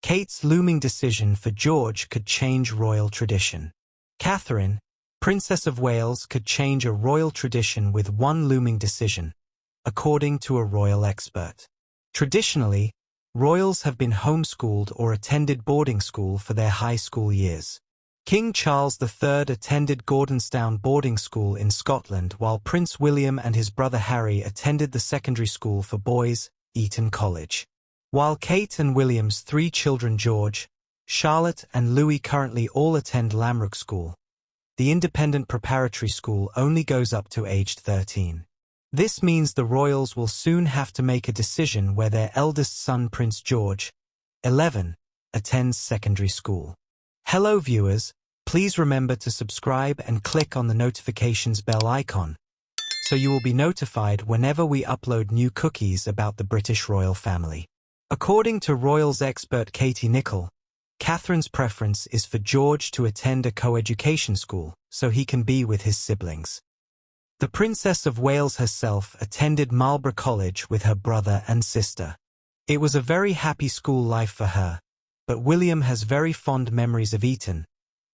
Kate's looming decision for George could change royal tradition. Catherine, Princess of Wales, could change a royal tradition with one looming decision, according to a royal expert. Traditionally, royals have been homeschooled or attended boarding school for their high school years. King Charles III attended Gordonstoun boarding school in Scotland, while Prince William and his brother Harry attended the secondary school for boys, Eton College. While Kate and William's 3 children George, Charlotte and Louis currently all attend Lambrook School, the independent preparatory school only goes up to aged 13. This means the royals will soon have to make a decision where their eldest son Prince George, 11, attends secondary school. Hello viewers, please remember to subscribe and click on the notifications bell icon, so you will be notified whenever we upload new cookies about the British royal family. According to royals expert Katie Nicholl, Catherine's preference is for George to attend a co-education school so he can be with his siblings. The Princess of Wales herself attended Marlborough College with her brother and sister. It was a very happy school life for her, but William has very fond memories of Eton,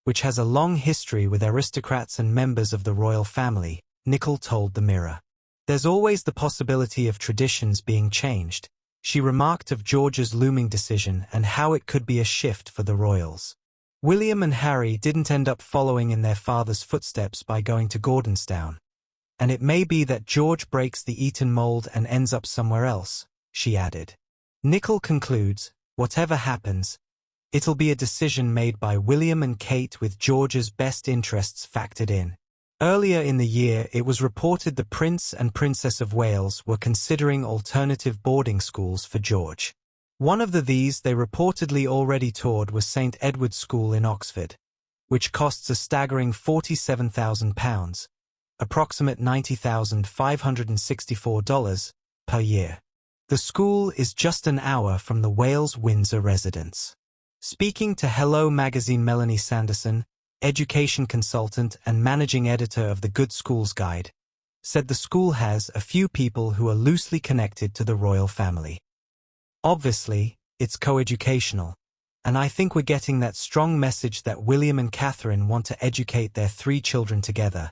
which has a long history with aristocrats and members of the royal family, Nicholl told the Mirror. There's always the possibility of traditions being changed, she remarked of George's looming decision and how it could be a shift for the royals. William and Harry didn't end up following in their father's footsteps by going to Gordonstoun, and it may be that George breaks the Eton mold and ends up somewhere else, she added. Nicholl concludes, whatever happens, it'll be a decision made by William and Kate with George's best interests factored in. Earlier in the year, it was reported the Prince and Princess of Wales were considering alternative boarding schools for George. One of these they reportedly already toured was St Edward's School in Oxford, which costs a staggering £47,000, approximate $90,564 per year. The school is just an hour from the Wales Windsor residence. Speaking to Hello Magazine, Melanie Sanderson, education consultant and managing editor of the Good Schools Guide, said the school has a few people who are loosely connected to the royal family. Obviously, it's coeducational, and I think we're getting that strong message that William and Catherine want to educate their 3 children together,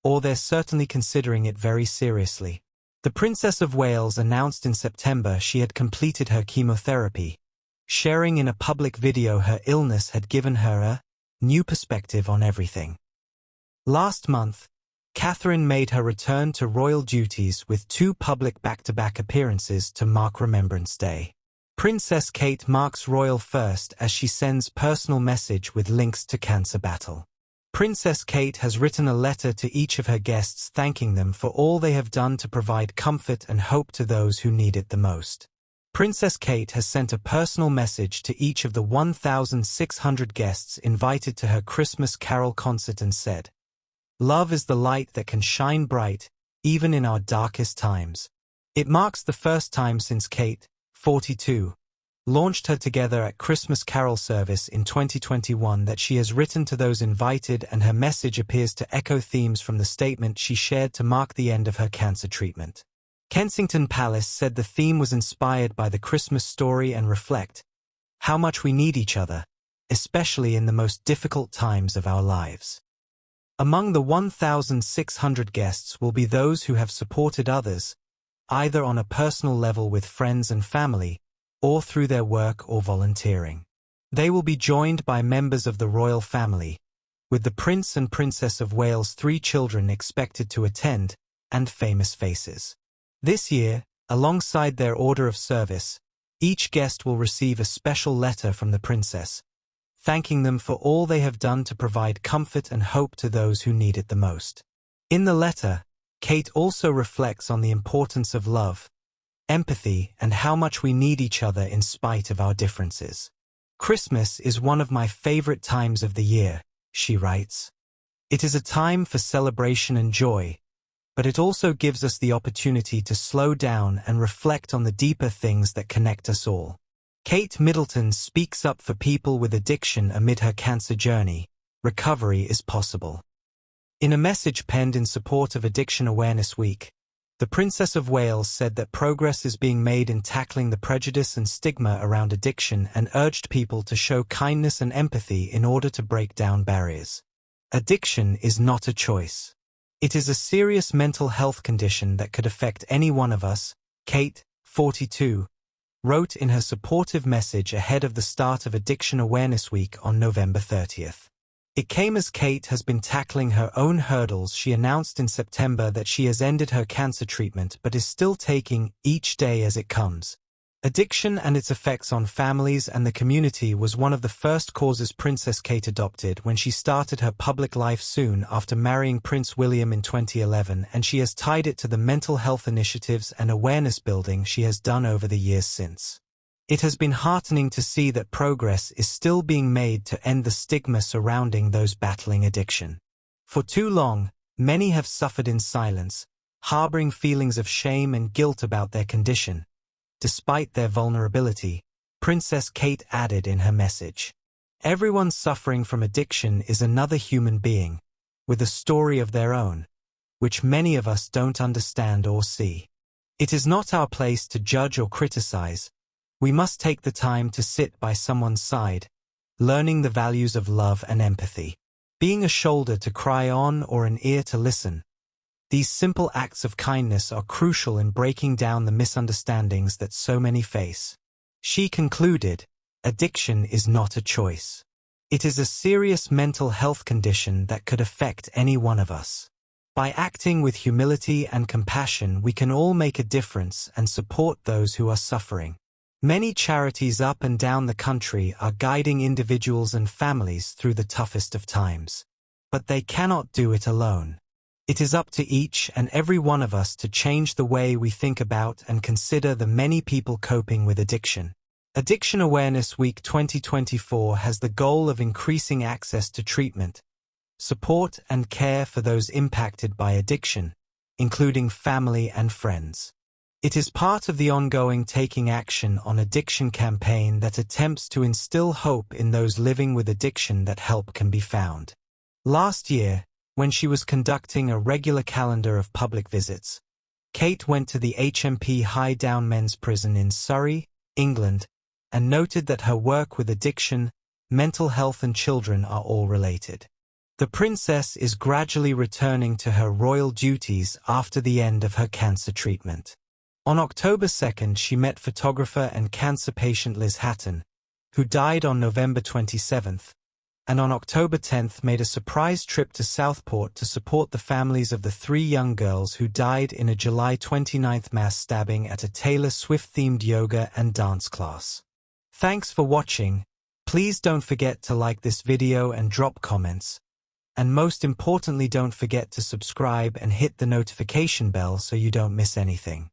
or they're certainly considering it very seriously. The Princess of Wales announced in September she had completed her chemotherapy, sharing in a public video her illness had given her a new perspective on everything. Last month, Catherine made her return to royal duties with 2 public back-to-back appearances to mark Remembrance Day. Princess Kate marks royal first as she sends personal message with links to cancer battle. Princess Kate has written a letter to each of her guests thanking them for all they have done to provide comfort and hope to those who need it the most. Princess Kate has sent a personal message to each of the 1,600 guests invited to her Christmas Carol concert and said, "Love is the light that can shine bright, even in our darkest times." It marks the first time since Kate, 42, launched her Together at Christmas Carol service in 2021 that she has written to those invited, and her message appears to echo themes from the statement she shared to mark the end of her cancer treatment. Kensington Palace said the theme was inspired by the Christmas story and reflect how much we need each other, especially in the most difficult times of our lives. Among the 1,600 guests will be those who have supported others, either on a personal level with friends and family, or through their work or volunteering. They will be joined by members of the royal family, with the Prince and Princess of Wales' 3 children expected to attend, and famous faces. This year, alongside their order of service, each guest will receive a special letter from the princess, thanking them for all they have done to provide comfort and hope to those who need it the most. In the letter, Kate also reflects on the importance of love, empathy, and how much we need each other in spite of our differences. "Christmas is one of my favorite times of the year," she writes. "It is a time for celebration and joy, but it also gives us the opportunity to slow down and reflect on the deeper things that connect us all." Kate Middleton speaks up for people with addiction amid her cancer journey. Recovery is possible. In a message penned in support of Addiction Awareness Week, The Princess of Wales said that progress is being made in tackling the prejudice and stigma around addiction and urged people to show kindness and empathy in order to break down barriers. Addiction is not a choice. It is a serious mental health condition that could affect any one of us, Kate, 42, wrote in her supportive message ahead of the start of Addiction Awareness Week on November 30th. It came as Kate has been tackling her own hurdles. She announced in September that she has ended her cancer treatment but is still taking each day as it comes. Addiction and its effects on families and the community was one of the first causes Princess Kate adopted when she started her public life soon after marrying Prince William in 2011, and she has tied it to the mental health initiatives and awareness building she has done over the years since. It has been heartening to see that progress is still being made to end the stigma surrounding those battling addiction. For too long, many have suffered in silence, harboring feelings of shame and guilt about their condition. Despite their vulnerability, Princess Kate added in her message, "Everyone suffering from addiction is another human being, with a story of their own, which many of us don't understand or see. It is not our place to judge or criticize. We must take the time to sit by someone's side, learning the values of love and empathy, being a shoulder to cry on or an ear to listen. These simple acts of kindness are crucial in breaking down the misunderstandings that so many face." She concluded, "Addiction is not a choice. It is a serious mental health condition that could affect any one of us. By acting with humility and compassion, we can all make a difference and support those who are suffering." Many charities up and down the country are guiding individuals and families through the toughest of times. But they cannot do it alone. It is up to each and every one of us to change the way we think about and consider the many people coping with addiction. Addiction Awareness Week 2024 has the goal of increasing access to treatment, support and care for those impacted by addiction, including family and friends. It is part of the ongoing Taking Action on Addiction campaign that attempts to instill hope in those living with addiction that help can be found. Last year, when she was conducting a regular calendar of public visits, Kate went to the HMP High Down Men's Prison in Surrey, England, and noted that her work with addiction, mental health and children are all related. The princess is gradually returning to her royal duties after the end of her cancer treatment. On October 2nd, she met photographer and cancer patient Liz Hatton, who died on November 27th, and on October 10th made a surprise trip to Southport to support the families of the 3 young girls who died in a July 29th mass stabbing at a Taylor Swift-themed yoga and dance class. Thanks for watching. Please don't forget to like this video and drop comments. And most importantly, don't forget to subscribe and hit the notification bell so you don't miss anything.